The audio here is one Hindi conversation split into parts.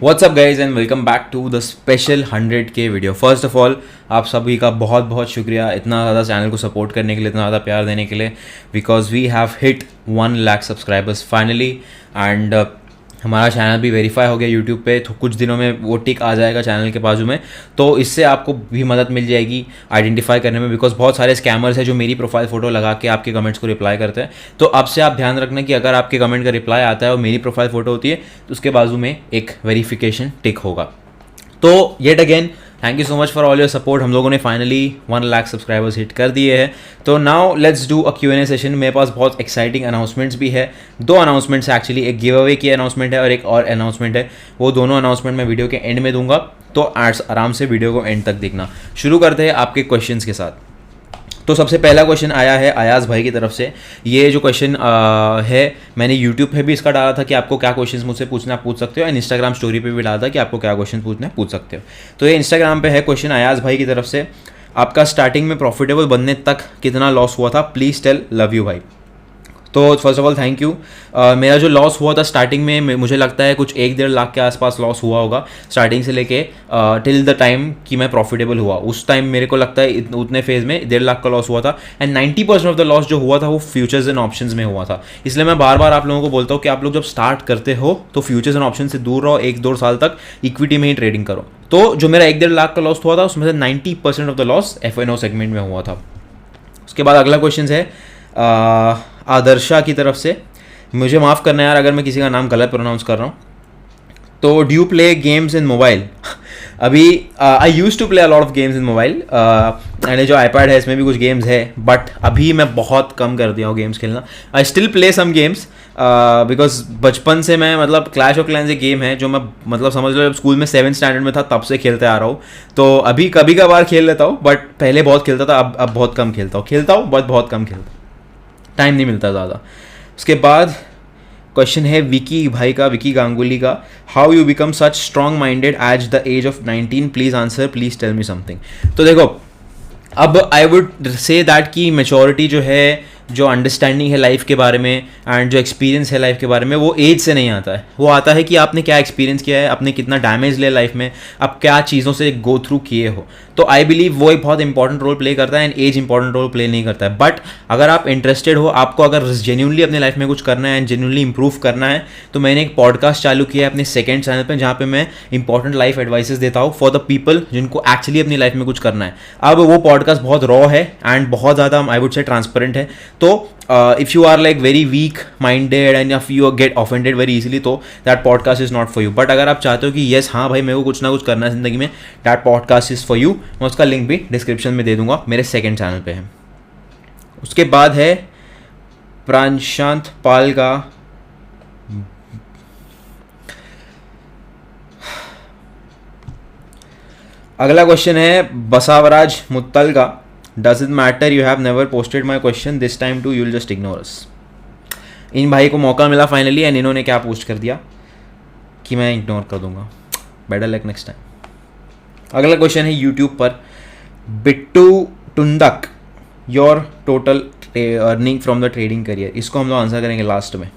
What's up guys and welcome back to the special 100K video. First of all आप सभी का बहुत बहुत शुक्रिया इतना ज़्यादा चैनल को सपोर्ट करने के लिए, इतना ज़्यादा प्यार देने के लिए, because we have hit 1 lakh subscribers finally. And हमारा चैनल भी वेरीफाई हो गया यूट्यूब पे, तो कुछ दिनों में वो टिक आ जाएगा चैनल के बाजू में, तो इससे आपको भी मदद मिल जाएगी आइडेंटिफाई करने में, बिकॉज बहुत सारे स्कैमर्स हैं जो मेरी प्रोफाइल फ़ोटो लगा के आपके कमेंट्स को रिप्लाई करते हैं। तो आपसे आप ध्यान रखना कि अगर आपके कमेंट का रिप्लाई आता है और मेरी प्रोफाइल फ़ोटो होती है तो उसके बाजू में एक वेरीफिकेशन टिक होगा। तो yet again thank you so much for all your support. हम लोगों ने फाइनली 1 लाख सब्सक्राइबर्स हिट कर दिए हैं। तो now let's do a Q&A session. मेरे पास बहुत एक्साइटिंग अनाउंसमेंट्स भी है, 2 अनाउंसमेंट्स है एक्चुअली। एक गिव अवे की अनाउंसमेंट है और एक और अनाउंसमेंट है। वो दोनों अनाउंसमेंट मैं वीडियो के एंड में दूंगा, तो आराम से वीडियो को एंड तक देखना। शुरू करते हैं आपके क्वेश्चंस के साथ। तो सबसे पहला क्वेश्चन आया है अयाज भाई की तरफ से। ये जो क्वेश्चन है मैंने यूट्यूब पे भी इसका डाला था कि आपको क्या क्वेश्चंस मुझसे पूछना आप पूछ सकते हो, एंड इंस्टाग्राम स्टोरी पे भी डाला था कि आपको क्या क्वेश्चन पूछना है पूछ सकते हो। तो ये इंस्टाग्राम पे है क्वेश्चन अयाज भाई की तरफ से। आपका स्टार्टिंग में प्रॉफिटेबल बनने तक कितना लॉस हुआ था, प्लीज़ टेल, लव यू भाई। तो first of all thank you. मेरा जो लॉस हुआ था स्टार्टिंग में, मुझे लगता है कुछ 1-1.5 लाख के आसपास लॉस हुआ होगा स्टार्टिंग से लेके टिल द टाइम कि मैं प्रॉफिटेबल हुआ। उस टाइम मेरे को लगता है उतने फेज में 1.5 लाख का लॉस हुआ था, एंड 90% ऑफ द लॉस जो हुआ था वो फ्यूचर्स एंड ऑप्शंस में हुआ था। इसलिए मैं बार बार आप लोगों को बोलता हूँ कि आप लोग जब स्टार्ट करते हो तो फ्यूचर्स एंड ऑप्शन से दूर रहो, 1-2 साल तक इक्विटी में ही ट्रेडिंग करो। तो जो मेरा 1-1.5 लाख का लॉस हुआ था उसमें से 90% of the loss F&O segment में हुआ था। उसके बाद अगला क्वेश्चन है आदर्शा की तरफ से। मुझे माफ़ करना यार अगर मैं किसी का नाम गलत प्रोनाउंस कर रहा हूँ। तो do you play games in mobile? अभी I use to play a lot of games in mobile, and जो आईपैड है इसमें भी कुछ गेम्स है, बट अभी मैं बहुत कम कर दिया हूँ गेम्स खेलना। I still play some games because बचपन से मैं मतलब क्लैश ऑफ क्लैंस एक गेम है जो मैं मतलब समझ लो जब स्कूल में 7th स्टैंडर्ड में था तब से खेलते आ रहा हूँ। तो अभी कभी कभार खेल लेता हूँ, बट पहले बहुत खेलता था, अब बहुत कम खेलता हूँ बट बहुत कम खेलता हूँ, टाइम नहीं मिलता ज़्यादा। उसके बाद क्वेश्चन है विकी भाई का, विकी गांगुली का। How you become such strong minded at the age of 19? Please answer, please tell me something. तो देखो, अब आई वुड से दैट की मेचोरिटी जो है, जो अंडरस्टैंडिंग है लाइफ के बारे में एंड जो एक्सपीरियंस है लाइफ के बारे में, वो एज से नहीं आता है। वो आता है कि आपने क्या एक्सपीरियंस किया है, आपने कितना डैमेज लिया लाइफ में, आप क्या चीज़ों से गो थ्रू किए हो। तो आई बिलीव वो एक बहुत इंपॉर्टेंट रोल प्ले करता है, and age important role play नहीं करता है। बट अगर आप इंटरेस्टेड हो, आपको अगर जेन्युइनली अपने लाइफ में कुछ करना है एंड जेन्युइनली इंप्रूव करना है, तो मैंने एक पॉडकास्ट चालू किया है अपने सेकंड चैनल पर, जहाँ पे मैं इंपॉर्टेंट लाइफ एडवाइसेस देता हूँ फॉर द पीपल जिनको एक्चुअली अपनी लाइफ में कुछ करना है। अब वो पॉडकास्ट बहुत रॉ है एंड बहुत ज़्यादा आई वुड से ट्रांसपेरेंट है। तो if you are like very weak minded and if you get offended very easily, तो that podcast is not for you. But अगर आप चाहते हो कि yes हाँ भाई मेरे को कुछ ना कुछ करना है ज़िंदगी में, that podcast is for you, मैं उसका लिंक भी डिस्क्रिप्शन में दे दूंगा, मेरे सेकंड चैनल पे है। उसके बाद है प्रांशांत पाल का। अगला क्वेश्चन है बसावराज मुत्तल का। Does it matter you have never posted my question this time too, you'll just ignore us? इन भाई को मौका मिला फाइनली, एंड इन्होंने क्या पोस्ट कर दिया कि मैं इग्नोर कर दूंगा। Better luck next time. अगला क्वेश्चन है यूट्यूब पर, बिट्टू टुंडक, your total earning from the trading career. इसको हम लोग आंसर करेंगे लास्ट में।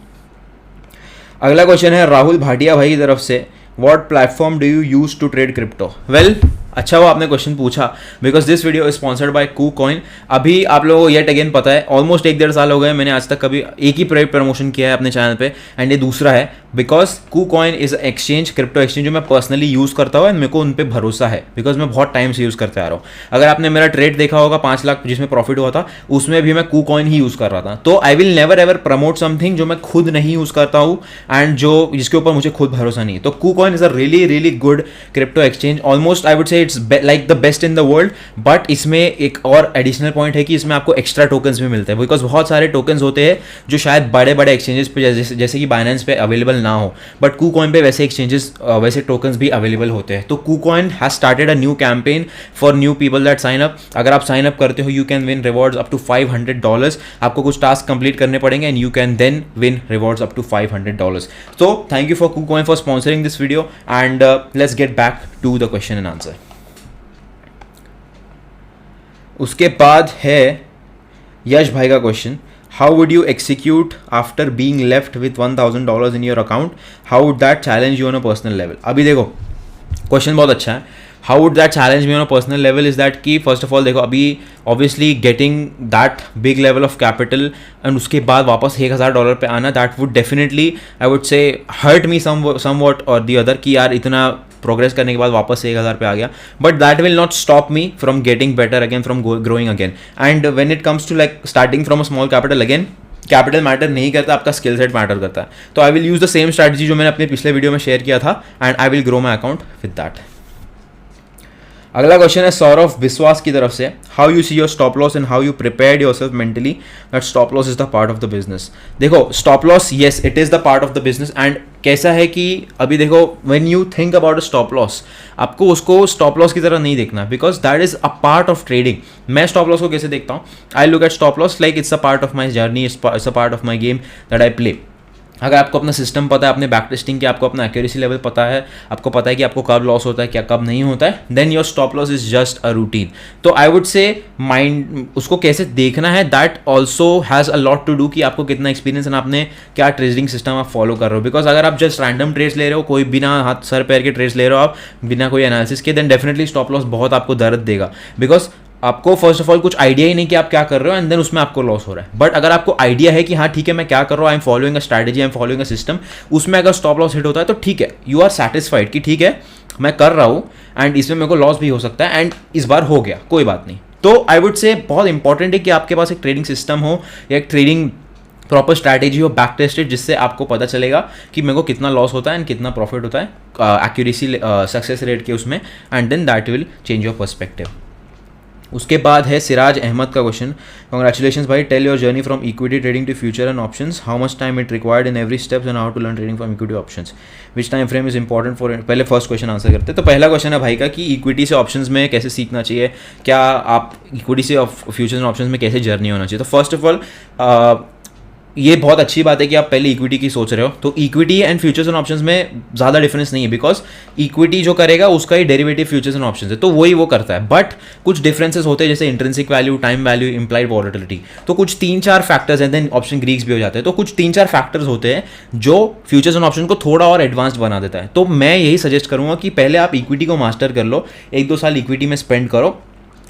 अगला क्वेश्चन है राहुल भाटिया भाई की तरफ से, what platform do you use to trade crypto? Well, अच्छा वो आपने क्वेश्चन पूछा, because this video is sponsored by KuCoin। अभी आप लोगों को येट अगेन पता है, ऑलमोस्ट 1-1.5 साल हो गए, मैंने आज तक कभी एक ही प्रमोशन किया है अपने चैनल पे, एंड ये दूसरा है, because KuCoin is exchange, crypto exchange जो मैं पर्सनली यूज़ करता हूँ, एंड मेरे को उन पर भरोसा है, बिकॉज मैं बहुत टाइम से यूज़ करते आ रहा हूँ। अगर आपने मेरा ट्रेड देखा होगा 5 लाख जिसमें प्रॉफिट हुआ था, उसमें भी मैं KuCoin ही यूज़ कर रहा था। तो I will never ever promote something जो मैं खुद नहीं यूज़ करता हूँ एंड जो जिसके ऊपर मुझे खुद भरोसा नहीं है। तो KuCoin is a really really good crypto exchange, almost I would से it's like the best in the world. But इसमें एक और एडिशनल पॉइंट है कि इसमें आपको एक्स्ट्रा टोकन्स भी मिलते हैं, बिकॉज बहुत सारे टोकन्स होते हैं जो शायद बड़े बड़े एक्सचेंजेस पे जैसे कि बाइनेंस पे अवेलेबल ना हो, बट KuCoin पे वैसे एक्सचेंजेस वैसे टोकन्स भी अवेलेबल होते हैं। तो KuCoin has started a new campaign for new people that sign up. अगर आप साइन अप करते हो, you can win rewards up to $500। आपको कुछ टास्क कंप्लीट करने पड़ेंगे and you can then win rewards up to $500। तो thank you for KuCoin for sponsoring this video, and let's get back to the question and answer. उसके बाद है यश भाई का question, how would you execute after being left with $1,000 in your account, how would that challenge you on a personal level. अभी देखो क्वेश्चन बहुत अच्छा है। How would that challenge me on a personal level is that कि फर्स्ट ऑफ ऑल देखो, अभी obviously getting that big level of capital and उसके बाद वापस $1,000 पे आना, that would definitely I would say hurt me somewhat और दी अदर, कि यार इतना प्रोग्रेस करने के बाद वापस से 1,000 पे आ गया। But that will not stop me from getting better again, from growing again. And when it comes to like starting from a small capital, again capital matter नहीं करता, आपका स्किल सेट मैटर करता है। तो I will use the same strategy जो मैंने अपने पिछले वीडियो में शेयर किया था, and I will grow my account with that. अगला क्वेश्चन है सौरभ विश्वास की तरफ से, how you see your stop loss and how you prepared yourself mentally that stop loss is the part of the business. देखो stop loss, yes it is the part of the business. And कैसा है कि अभी देखो when you think about a stop loss, आपको उसको स्टॉप लॉस की तरह नहीं देखना, because that is a part of trading. मैं स्टॉप लॉस को कैसे देखता हूँ, I look at stop loss like it's a part of my journey, it's a part of my game that I play. अगर आपको अपना सिस्टम पता है, अपने बैक टेस्टिंग की आपको अपना एक्यूरेसी लेवल पता है, आपको पता है कि आपको कब लॉस होता है, क्या कब नहीं होता है, then your stop loss is just a routine. तो आई वुड से माइंड उसको कैसे देखना है, that also has a lot to do कि आपको कितना एक्सपीरियंस है, आपने क्या ट्रेडिंग सिस्टम आप फॉलो कर रहे हो। बिकॉज अगर आप जस्ट रैंडम ट्रेड्स ले रहे हो, कोई बिना हाथ सर पैर के ट्रेड्स ले रहे हो आप, बिना कोई एनालिसिस के, देन डेफिनेटली स्टॉप लॉस बहुत आपको दर्द देगा। बिकॉज आपको फर्स्ट ऑफ ऑल कुछ आइडिया ही नहीं कि आप क्या कर रहे हो, एंड देन उसमें आपको लॉस हो रहा है। बट अगर आपको आइडिया है कि हाँ ठीक है मैं क्या कर रहा हूँ, I am following a strategy, I am following a system, उसमें अगर स्टॉप लॉस हिट होता है तो ठीक है, यू आर सेटिस्फाइड कि ठीक है मैं कर रहा हूँ एंड इसमें मेरे को लॉस भी हो सकता है, एंड इस बार हो गया कोई बात नहीं। तो आई वुड से बहुत इंपॉर्टेंट है कि आपके पास एक ट्रेडिंग सिस्टम हो या एक ट्रेडिंग प्रॉपर स्ट्रैटेजी हो, बैक टेस्टेड, जिससे आपको पता चलेगा कि मेरे को कितना लॉस होता है एंड कितना प्रॉफिट होता है, एक्यूरेसी सक्सेस रेट के उसमें, and then that will change your perspective. उसके बाद है सिराज अहमद का क्वेश्चन, कांग्रेचुलेशंस भाई, tell your journey from equity trading to future and options, how much time it required in every steps and how to learn trading from equity options, which time frame is important for. पहले फर्स्ट क्वेश्चन आंसर करते हैं। तो पहला क्वेश्चन है भाई का कि इक्विटी से ऑप्शंस में कैसे सीखना चाहिए, क्या आप इक्विटी से फ्यूचर्स एंड ऑप्शंस में कैसे जर्नी होना चाहिए। तो फर्स्ट ऑफ ऑल ये बहुत अच्छी बात है कि आप पहले इक्विटी की सोच रहे हो। तो equity and futures and options में ज़्यादा डिफरेंस नहीं है, बिकॉज इक्विटी जो करेगा उसका ही डेरिवेटिव फ्यूचर्स एंड ऑप्शंस है, तो वही वो करता है। बट कुछ डिफरेंसेस होते हैं, जैसे intrinsic value, time value, implied volatility. तो कुछ 3-4 फैक्टर्स हैं, देन ऑप्शन ग्रीक्स भी हो जाते हैं। तो कुछ 3-4 फैक्टर्स होते हैं जो फ्यूचर्स एंड ऑप्शन को थोड़ा और एडवांस्ड बना देता है। तो मैं यही सजेस्ट करूँगा कि पहले आप इक्विटी को मास्टर कर लो, 1-2 साल इक्विटी में स्पेंड करो।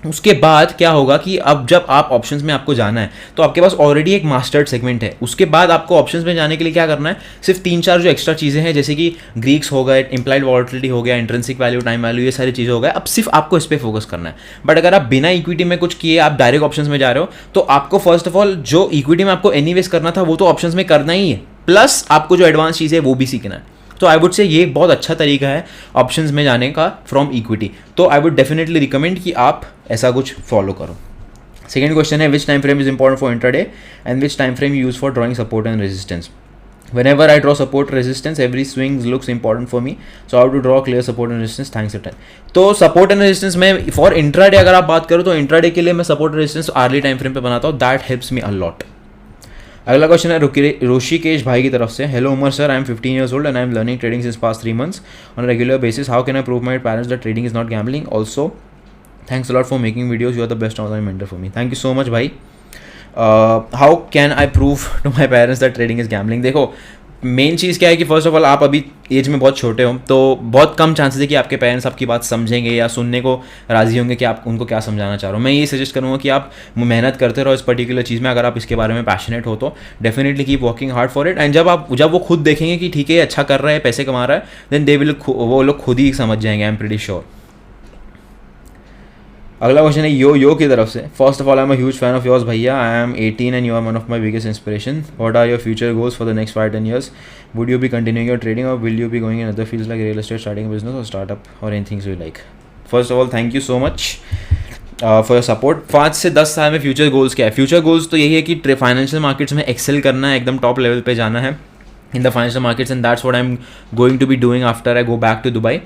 उसके बाद क्या होगा कि अब जब आप ऑप्शंस में आपको जाना है तो आपके पास ऑलरेडी एक मास्टर्ड सेगमेंट है। उसके बाद आपको ऑप्शंस में जाने के लिए क्या करना है, सिर्फ 3-4 जो एक्स्ट्रा चीज़ें हैं, जैसे कि ग्रीक्स हो गए, इम्प्लाइड वॉलेटिलिटी हो गया, इंट्रिंसिक वैल्यू, टाइम वैल्यू, ये सारी चीज़ें हो गए, अब सिर्फ आपको इस पर फोकस करना है। बट अगर आप बिना इक्विटी में कुछ किए आप डायरेक्ट ऑप्शंस में जा रहे हो, तो आपको फर्स्ट ऑफ ऑल जो इक्विटी में आपको एनीवेज करना था वो तो ऑप्शंस में करना ही है, प्लस आपको जो एडवांस चीज़ है वो भी सीखना है। तो आई वुड से ये बहुत अच्छा तरीका है ऑप्शंस में जाने का फ्रॉम इक्विटी। तो आई वुड डेफिनेटली रिकमेंड कि आप ऐसा कुछ फॉलो करो। सेकेंड क्वेश्चन है, विच time frame is important for intraday and which time frame use for drawing support and resistance. Whenever I draw support resistance, every swing looks important for me. So how to draw clear support and resistance? Thanks a ton. तो support and resistance में for intraday अगर आप बात करो तो intraday के लिए मैं support resistance early time frame पे बनाता हूँ. That helps me a lot. अगला क्वेश्चन है ऋषिकेश भाई की तरफ से. Hello Umar sir, I am 15 years old and I am learning trading since past 3 months on a regular basis. How can I prove my parents that trading is not gambling? Also, thanks a lot for making videos. You are the best online mentor for me. Thank you so much भाई. How can I prove to my parents that trading is gambling. देखो मेन चीज़ क्या है कि फर्स्ट ऑफ ऑल आप अभी एज में बहुत छोटे हो, तो बहुत कम चांसेस है कि आपके पेरेंट्स आपकी बात समझेंगे या सुनने को राज़ी होंगे कि आप उनको क्या समझाना चाह रहे हो. मैं ये सजेस्ट करूँगा कि आप मेहनत करते रहो इस पर्टिकुलर चीज़ में. अगर आप इसके बारे में पैशनेट हो तो definitely keep working hard for it. And जब वो खुद देखेंगे कि ठीक है अच्छा कर रहा है, पैसे कमा रहा है, देन दे विल, वो लोग खुद ही समझ जाएंगे. I am pretty sure. अगला क्वेश्चन है यो की तरफ से. First of all I am a huge fan of yours भैया. I am 18 and you are one of my biggest inspiration. What are your future goals for the next 5-10 years? Would you be continuing your trading और will you be going in other fields like real estate, starting business और स्टार्टअप और anything you like? First of all thank you so much for your support. 5 से 10 साल में फ्यूचर गोल्स क्या है? फ्यूचर गोल्स तो यही है कि फाइनेंशियल मार्केट्स में एक्सेल करना है, एकदम टॉप लेवल पे जाना है in the financial markets. And that's what I am going to be doing after I go back to Dubai.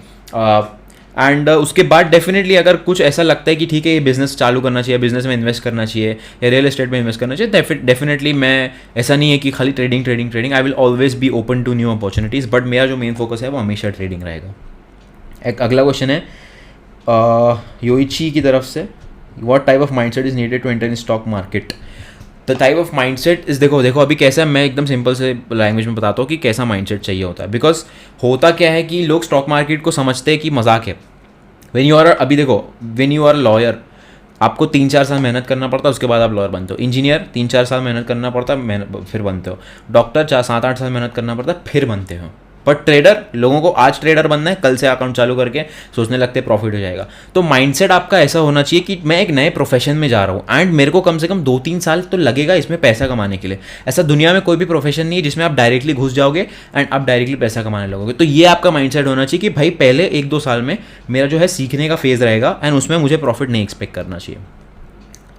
एंड उसके बाद डेफिनेटली अगर कुछ ऐसा लगता है कि ठीक है ये बिज़नेस चालू करना चाहिए, बिज़नेस में इन्वेस्ट करना चाहिए या रियल एस्टेट में इन्वेस्ट करना चाहिए, डेफिनेटली मैं, ऐसा नहीं है कि खाली trading. I will always be open to new opportunities, but मेरा जो मेन फोकस है वो हमेशा ट्रेडिंग रहेगा. एक अगला क्वेश्चन है योइची की तरफ से. What type of mindset is needed to enter in stock market? The type of mindset is, देखो अभी कैसा है, मैं एकदम सिंपल से लैंग्वेज में बताता हूँ कि कैसा माइंडसेट चाहिए होता है. बिकॉज होता क्या है कि लोग स्टॉक मार्केट को समझते हैं कि मजाक है. वेन यू आर, अभी देखो, वेन यू आर लॉयर, आपको 3-4 साल मेहनत करना पड़ता है, उसके बाद आप लॉयर बनते हो. इंजीनियर 3-4 साल मेहनत करना पड़ता है, फिर बनते हो. डॉक्टर 7-8 साल मेहनत करना पड़ता है, फिर बनते हो. बट ट्रेडर, लोगों को आज ट्रेडर बनना है, कल से अकाउंट चालू करके सोचने लगते प्रॉफिट हो जाएगा. तो माइंडसेट आपका ऐसा होना चाहिए कि मैं एक नए प्रोफेशन में जा रहा हूँ एंड मेरे को कम से कम 2-3 साल तो लगेगा इसमें पैसा कमाने के लिए. ऐसा दुनिया में कोई भी प्रोफेशन नहीं है जिसमें आप डायरेक्टली घुस जाओगे एंड आप डायरेक्टली पैसा कमाने लगोगे. तो ये आपका माइंडसेट होना चाहिए कि भाई पहले 1-2 साल में मेरा जो है सीखने का फेज रहेगा एंड उसमें मुझे प्रॉफिट नहीं एक्सपेक्ट करना चाहिए.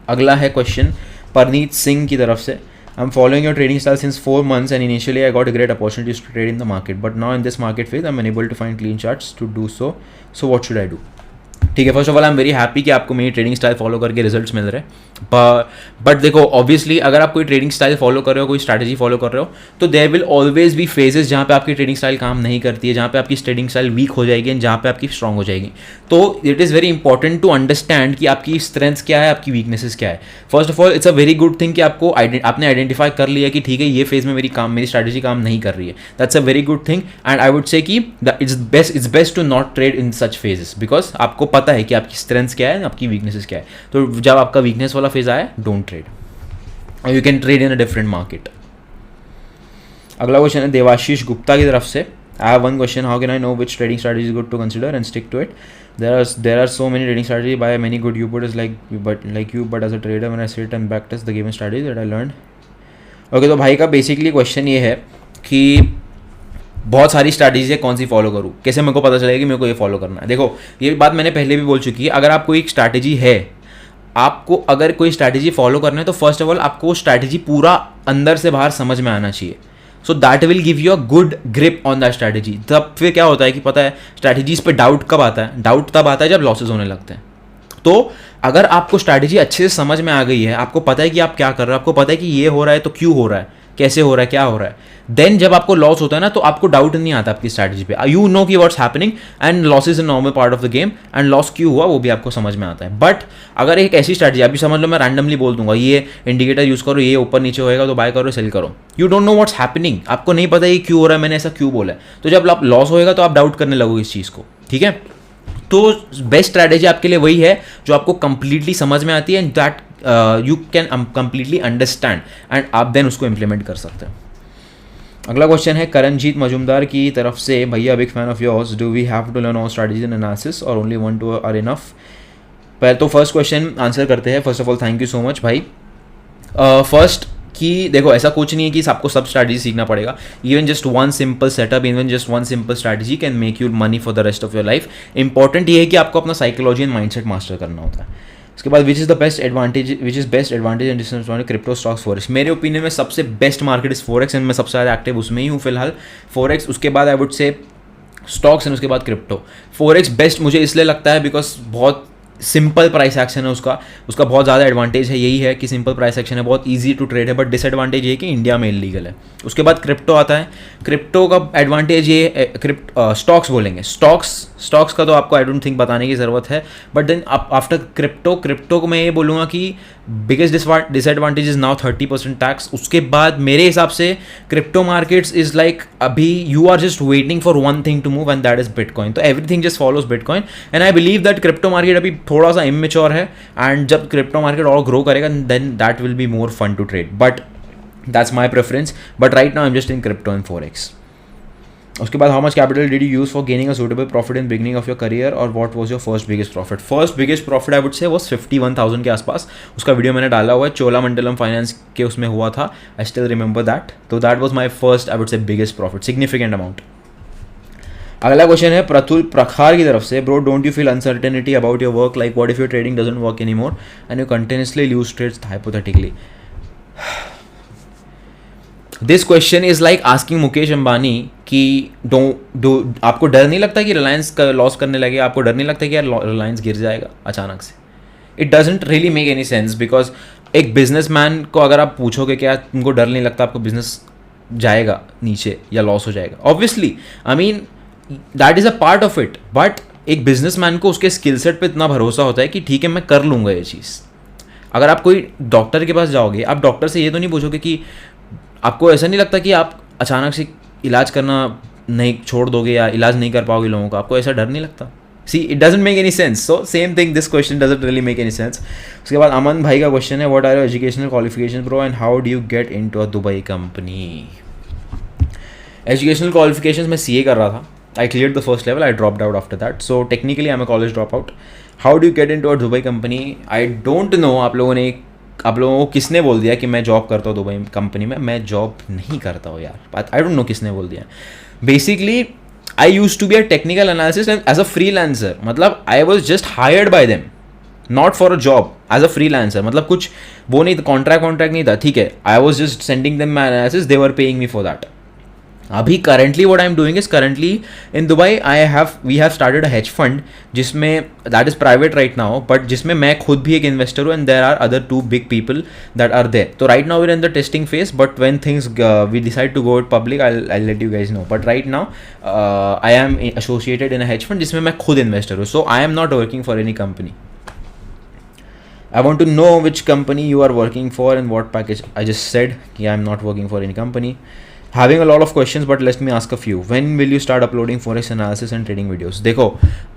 अगला है क्वेश्चन परनीत सिंह की तरफ से. I'm following your trading style since 4 months and initially I got great opportunities to trade in the market, but now in this market phase I'm unable to find clean charts to do so. So what should I do? ठीक है, first of all I am very happy कि आपको मेरी ट्रेडिंग स्टाइल फॉलो करके रिजल्ट्स मिल रहे हैं. बट देखो, ऑब्वियसली अगर आप कोई ट्रेडिंग स्टाइल फॉलो कर रहे हो, कोई स्ट्रैटेजी फॉलो कर रहे हो, तो there will always be phases जहाँ पे आपकी ट्रेडिंग स्टाइल काम नहीं करती है, जहाँ पे आपकी ट्रेडिंग स्टाइल वीक हो जाएगी एंड जहाँ पे आपकी स्ट्रॉन्ग हो जाएगी. तो it is very important to understand कि आपकी स्ट्रेंथ्स क्या है, आपकी वीकनेसेस क्या है. First of all it's a very good thing कि आपने आइडेंटिफाई कर लिया कि ठीक है, ये फेज में मेरी स्ट्रैटेजी काम नहीं कर रही है. That's a very good thing and I would say कि it's best to not trade in such phases, because आपको पता है कि आपकी स्ट्रेंथ्स क्या है, आपकी वीकनेसेस क्या है. तो जब आपका वीकनेस वाला फेज आए, डोंट ट्रेड, और you can trade in a different market. अगला क्वेश्चन है देवाशीष गुप्ता की तरफ से. I have one question, how can I know which trading strategy is good to consider and stick to it? There are so many trading strategies by many good YouTubers like you, but as a trader when I sit and practice the given strategy that I learned. Okay, तो भाई का बेसिकली क्वेश्चन ये है कि बहुत सारी स्ट्रैटेजी है, कौन सी फॉलो करूँ, कैसे मेरे को पता चलेगा कि मेरे को ये फॉलो करना है. देखो, ये बात मैंने पहले भी बोल चुकी है. अगर आपको एक स्ट्रैटेजी है, आपको अगर कोई स्ट्रैटेजी फॉलो करना है, तो फर्स्ट ऑफ ऑल आपको वो स्ट्रैटेजी पूरा अंदर से बाहर समझ में आना चाहिए. So that will give you a good grip on that strategy. तब फिर क्या होता है कि पता है स्ट्रैटेजीज पे डाउट कब आता है? डाउट तब आता है जब लॉसेज होने लगते हैं. तो अगर आपको स्ट्रैटेजी अच्छे से समझ में आ गई है, आपको पता है कि आप क्या कर रहे हो, आपको पता है कि ये हो रहा है तो क्यों हो रहा है, कैसे हो रहा है, क्या हो रहा है, देन जब आपको लॉस होता है ना, तो आपको डाउट नहीं आता आपकी स्ट्रैटेजी पे. यू नो कि what's happening and loss is a normal part of the game and loss क्यों हुआ वो भी आपको समझ में आता है. बट अगर एक ऐसी स्ट्रैटेजी, अभी समझ लो मैं रैंडमली बोल दूंगा ये इंडिकेटर यूज करो, ये ऊपर नीचे होएगा तो बाय करो, सेल करो, you don't know what's happening, आपको नहीं पता ये क्यों हो रहा है, मैंने ऐसा क्यों बोला है. तो जब आप लॉस होएगा तो आप डाउट करने लगोगे इस चीज़ को. ठीक है, तो बेस्ट स्ट्रैटेजी आपके लिए वही है जो आपको कंप्लीटली समझ में आती है and that you can completely understand and आप देन उसको इम्प्लीमेंट कर सकते हैं. अगला क्वेश्चन है करणजीत मजुमदार की तरफ से. भैया big fan of yours, do we have to learn all strategy and analysis और ओनली 1-2 आर इनफ? पहले तो फर्स्ट क्वेश्चन आंसर करते हैं. First of all thank you so much भाई. फर्स्ट कि देखो, ऐसा कुछ नहीं है कि आपको सब स्ट्रैटेजी सीखना पड़ेगा. Even just one simple setup, even just one simple strategy can make you money for the rest of your life. Important ये है कि आपको अपना साइकोलॉजी एंड माइंडसेट मास्टर करना होता है. उसके बाद which is best advantage and disadvantage crypto stocks forex. मेरे ओपिनियन में सबसे best market is forex and मैं सबसे ज़्यादा एक्टिव उसमें ही हूँ फिलहाल. फॉरेक्स, उसके बाद आई वुड से स्टॉक्स एंड उसके बाद क्रिप्टो. फॉरेक्स बेस्ट मुझे इसलिए लगता है बिकॉज बहुत सिंपल प्राइस एक्शन है उसका बहुत ज़्यादा एडवांटेज है. यही है कि सिंपल प्राइस एक्शन है, बहुत इजी टू ट्रेड है. बट डिसएडवांटेज ये है कि इंडिया में इलीगल है. उसके बाद क्रिप्टो आता है. क्रिप्टो का एडवांटेज ये स्टॉक्स बोलेंगे. स्टॉक्स का तो आपको आई डोंट थिंक बताने की ज़रूरत है. बट देन आफ्टर क्रिप्टो को मैं ये बोलूँगा कि biggest disadvantage is now 30% tax. उसके बाद मेरे हिसाब से क्रिप्टो मार्केट्स इज लाइक अभी you are just waiting for one thing to move and that is bitcoin. तो everything just follows bitcoin and I believe that crypto market अभी थोड़ा सा इमेच्योर है एंड जब क्रिप्टो मार्केट और ग्रो करेगा then that will be more fun to trade. But that's my preference. But right now I am just in crypto and forex. उसके बाद how much capital did you use for gaining a suitable profit in beginning of your career और what was your first biggest profit? First biggest profit I would say was 51,000 के आसपास. उसका वीडियो मैंने डाला हुआ है, चोलामंडलम फाइनेंस के उसमें हुआ था. I still remember that. तो that was my first I would say biggest profit, significant amount. अगला क्वेश्चन है प्रतुल प्रखार की तरफ से. Bro, don't you feel uncertainty about your work? Like what if your trading doesn't work any more and you continuously lose trades hypothetically? This question is like asking Mukesh Ambani कि आपको डर नहीं लगता कि रिलायंस का लॉस करने लगे? आपको डर नहीं लगता कि यार रिलायंस गिर जाएगा अचानक से? It doesn't really make any sense. Because एक बिजनेसमैन को अगर आप पूछोगे क्या तुमको डर नहीं लगता आपको बिजनेस जाएगा नीचे या लॉस हो जाएगा? Obviously, I mean that is a part of it. But एक बिजनेसमैन को उसके स्किल सेट पे इतना भरोसा होता है कि ठीक है मैं कर लूँगा ये चीज़. अगर आप कोई डॉक्टर के पास जाओगे, आप डॉक्टर से ये तो नहीं पूछोगे कि आपको ऐसा नहीं लगता कि आप अचानक से इलाज करना नहीं छोड़ दोगे या इलाज नहीं कर पाओगे लोगों का, आपको ऐसा डर नहीं लगता? See it doesn't make any sense. So same thing, this question doesn't really make any sense. उसके बाद अमन भाई का क्वेश्चन है, what are your educational qualification bro and how do you get into a Dubai company? Educational qualifications में सीए कर रहा था. I cleared the first level, I dropped out after that. So technically I am a college drop out. How do you get into a Dubai company? I don't know. आप लोगों को किसने बोल दिया कि मैं जॉब करता हूँ दुबई कंपनी में? मैं जॉब नहीं करता हूँ यार. आई डोंट नो किसने बोल दिया. Basically I use to be a technical analyst as a freelancer. मतलब I was just hired by them, not for a job, as a freelancer. मतलब कुछ वो नहीं, कॉन्ट्रैक्ट नहीं था, ठीक है. I was just sending them my analysis, they were paying me for that. अभी currently what I am doing is, currently in Dubai we have started a hedge fund जिसमें that is private right now, but जिसमें मैं खुद भी एक इन्वेस्टर हूँ and there are other 2 big people that are there. तो right now we are in the testing phase, but when things we decide to go it public I let you guys know. But right now I am associated in a hedge fund जिसमें मैं खुद इन्वेस्टर हूँ. So I am not working for any company. I want to know which company you are working for and what package. I just said कि I am not working for any company. Having a lot of questions, but let me ask a few. When will you start uploading forex analysis and trading videos? देखो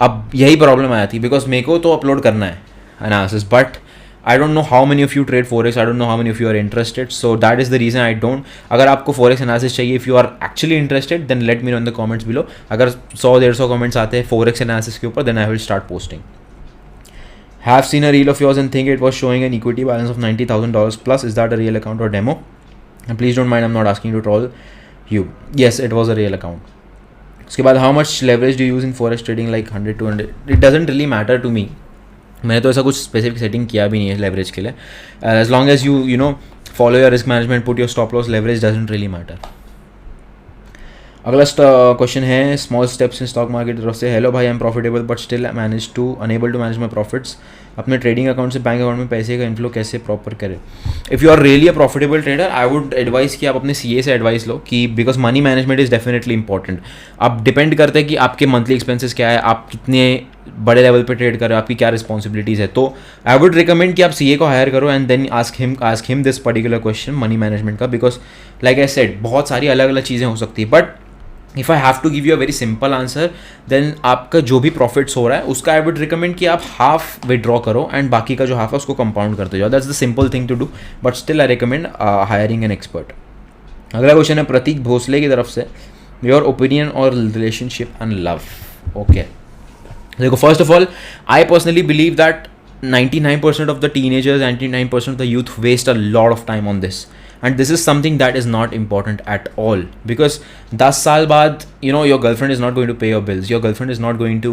अब यही प्रॉब्लम आया थी, बिकॉज मेरे को तो अपलोड करना है analysis, but I don't know how many of you trade forex. I don't know how many of you are interested. So that is the reason I don't. अगर आपको forex analysis चाहिए, if you are actually interested, then let me know in the comments below. अगर 100-150 comments आते हैं forex analysis के ऊपर, then I will start posting. Have seen a reel of yours and think it was showing an equity balance of $90,000 plus. Is that a real account or demo? And please don't mind, I'm not asking you to troll you. Yes, it was a real account. उसके बाद how much leverage do you use in forex trading, like 100-200? It doesn't really matter to me. मैंने तो ऐसा कुछ स्पेसिफिक सेटिंग किया भी नहीं है लेवरेज के लिए. As long as you know follow your risk management, put your stop loss, leverage doesn't really matter. अगला क्वेश्चन है small steps in stock market तरफ से. हेलो भाई, I am profitable but still unable to manage my profits. अपने ट्रेडिंग अकाउंट से बैंक अकाउंट में पैसे का इनफ्लो कैसे प्रॉपर करें? If you are really a profitable trader, I would advise कि आप अपने सीए से एडवाइस लो कि because money management is definitely important. आप डिपेंड करते हैं कि आपके मंथली एक्सपेंसेस क्या है, आप कितने बड़े लेवल पे ट्रेड कर रहे हो, आपकी क्या रिस्पॉन्सिबिलिटीज़ है. तो आई वुड रिकमेंड कि आप सीए को हायर करो and then ask him this particular question money management का. बिकॉज लाइक आई सेड, बहुत सारी अलग अलग चीज़ें हो सकती है, but if I have to give you a very simple answer, then आपका जो भी प्रॉफिट्स हो रहा है उसका आई वुड रिकमेंड कि आप हाफ विड्रॉ करो एंड बाकी का जो हाफ है उसको कंपाउंड करते जाओ. That's the simple thing to do, but still I recommend hiring an expert. अगला क्वेश्चन है प्रतीक भोसले की तरफ से, योर ओपिनियन और रिलेशनशिप एंड लव. ओके, देखो, first of all I personally believe that 99% of the teenagers, 99% of the youth waste a lot of time on this. And this is something that is not important at all, because 10 साल बाद your girlfriend is not going to pay your bills, your girlfriend is not going to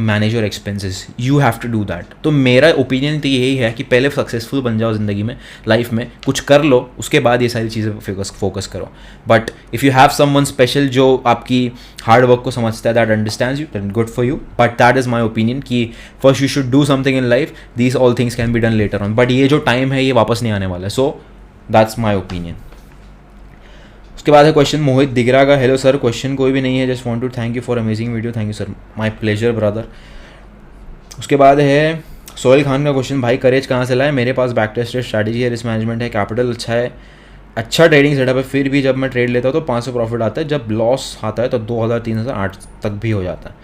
manage your expenses, you have to do that. तो मेरा ओपिनियन तो यही है कि पहले सक्सेसफुल बन जाओ ज़िंदगी में, लाइफ में कुछ कर लो, उसके बाद ये सारी चीज़ें फोकस करो. But if you have someone special जो आपकी हार्ड वर्क को समझता है, that understands you, that good for you. But that is my opinion कि first you should do something in life, these all things can be done later on, but ये जो टाइम है ये वापस नहीं आने वाला है. So that's my opinion. उसके बाद है क्वेश्चन मोहित दिगरा का. हेलो सर, क्वेश्चन कोई भी नहीं है, just want to thank you for amazing video. Thank you sir, my pleasure brother. उसके बाद है सोहेल खान का क्वेश्चन, भाई करेज कहाँ से लाए? मेरे पास बैक टेस्टेड स्ट्रैटेजी है, रिस्क मैनेजमेंट है, कैपिटल अच्छा है, अच्छा ट्रेडिंग सेटअप है, फिर भी जब मैं ट्रेड लेता हूँ तो 500 प्रॉफिट आता है, जब लॉस आता है तो 2000, 3000, 8 तक भी हो जाता है.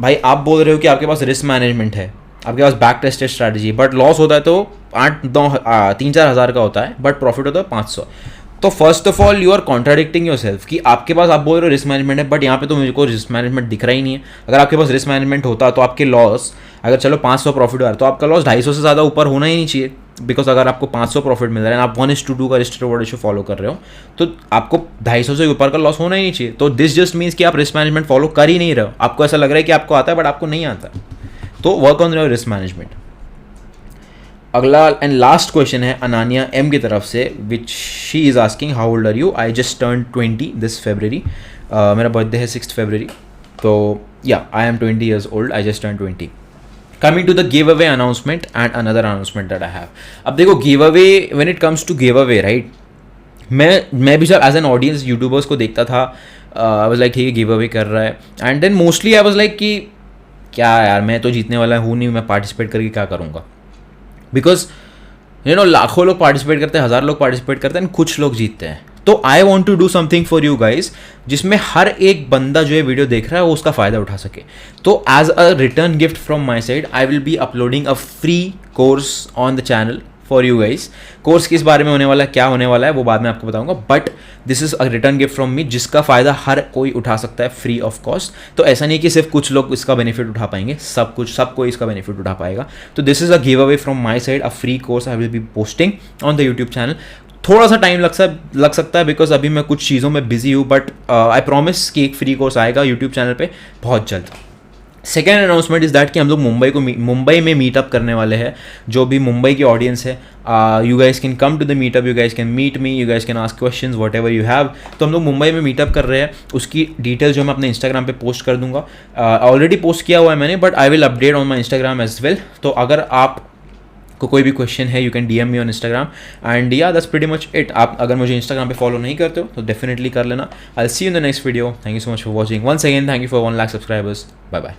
भाई आप बोल रहे हो कि आपके पास रिस्क मैनेजमेंट है, आपके पास back tested strategy, but loss होता है तो 3-4 हज़ार का होता है, बट प्रॉफिट होता है 500. तो first of all you are contradicting yourself कि आपके पास, आप बोल रहे हो रिस्क मैनेजमेंट है, बट यहाँ पे तो मुझे को रिस्क मैनेजमेंट दिख रहा ही नहीं है. अगर आपके पास रिस्क मैनेजमेंट होता तो आपके लॉस, अगर चलो 500 प्रॉफिट हो रहा है तो आपका लॉस 250 से ज़्यादा ऊपर होना ही नहीं चाहिए. बिकॉज अगर आपको 500 प्रॉफिट मिल रहा है, आप 1:2 का रिस्क रिवॉर्ड रेशियो फॉलो कर रहे हो, तो आपको 250 से ऊपर का लॉस होना ही नहीं चाहिए. तो दिस जस्ट मीन्स कि आप रिस्क मैनेजमेंट फॉलो कर ही नहीं रहे हो. आपको ऐसा लग रहा है कि आपको आता है, बट आपको नहीं आता. तो work on your risk management. अगला एंड लास्ट क्वेश्चन है अनानिया एम की तरफ से, which she is asking how old are you? I just turn 20 this February. मेरा बर्थडे है 6 February. तो yeah I am 20 years old. I just turn 20. Coming to the giveaway announcement and another announcement that I have. अब देखो giveaway, when it comes to giveaway, right? मैं भी जब एज एन ऑडियंस यूट्यूबर्स को देखता था, आई वाज लाइक ठीक है गिव अवे कर रहा है, and then mostly I was like कि क्या यार, मैं तो जीतने वाला हूँ नहीं, मैं पार्टिसिपेट करके क्या करूँगा. बिकॉज लाखों लोग पार्टिसिपेट करते हैं, हज़ार लोग पार्टिसिपेट करते हैं, कुछ लोग जीतते हैं. तो I want to do something for you guys जिसमें हर एक बंदा जो है वीडियो देख रहा है वो उसका फ़ायदा उठा सके. तो as a return gift from my side I will be uploading a free course on the channel for you guys. Course किस बारे में होने वाला है, क्या होने वाला है, वो बाद में आपको बताऊंगा. But this is a return gift from me जिसका फ़ायदा हर कोई उठा सकता है फ्री ऑफ कॉस्ट. तो ऐसा नहीं कि सिर्फ कुछ लोग इसका बेनिफिट उठा पाएंगे, सब कोई इसका बेनिफिट उठा पाएगा. तो this is a give away from my side, a free course I will B posting on the YouTube channel. थोड़ा सा टाइम लग सकता है बिकॉज अभी मैं कुछ चीज़ों में बिजी हूँ, बट आई प्रॉमिस कि एक फ्री कोर्स आएगा यूट्यूब चैनल पे बहुत जल्द. सेकेंड अनाउंसमेंट इज़ दैट कि हम लोग मुंबई में मीटअप करने वाले हैं. जो भी मुंबई की ऑडियंस है, you guys can come to the meetup, you guys can meet me, you guys can ask questions whatever you have. तो हम लोग मुंबई में मीटअप कर रहे हैं. उसकी डिटेल जो मैं अपने इंस्टाग्राम पे पोस्ट कर दूंगा. ऑलरेडी पोस्ट किया हुआ है मैंने, but I will update on my Instagram as well. तो अगर आप को कोई भी क्वेश्चन है, you can DM me on Instagram. And yeah that's pretty much it. आप अगर मुझे इंस्टाग्राम पे फॉलो नहीं करते हो तो डेफिनेटली कर लेना. I will see you in the next video. Thank you so much for watching. Once again thank you for 1 lakh subscribers. Bye bye.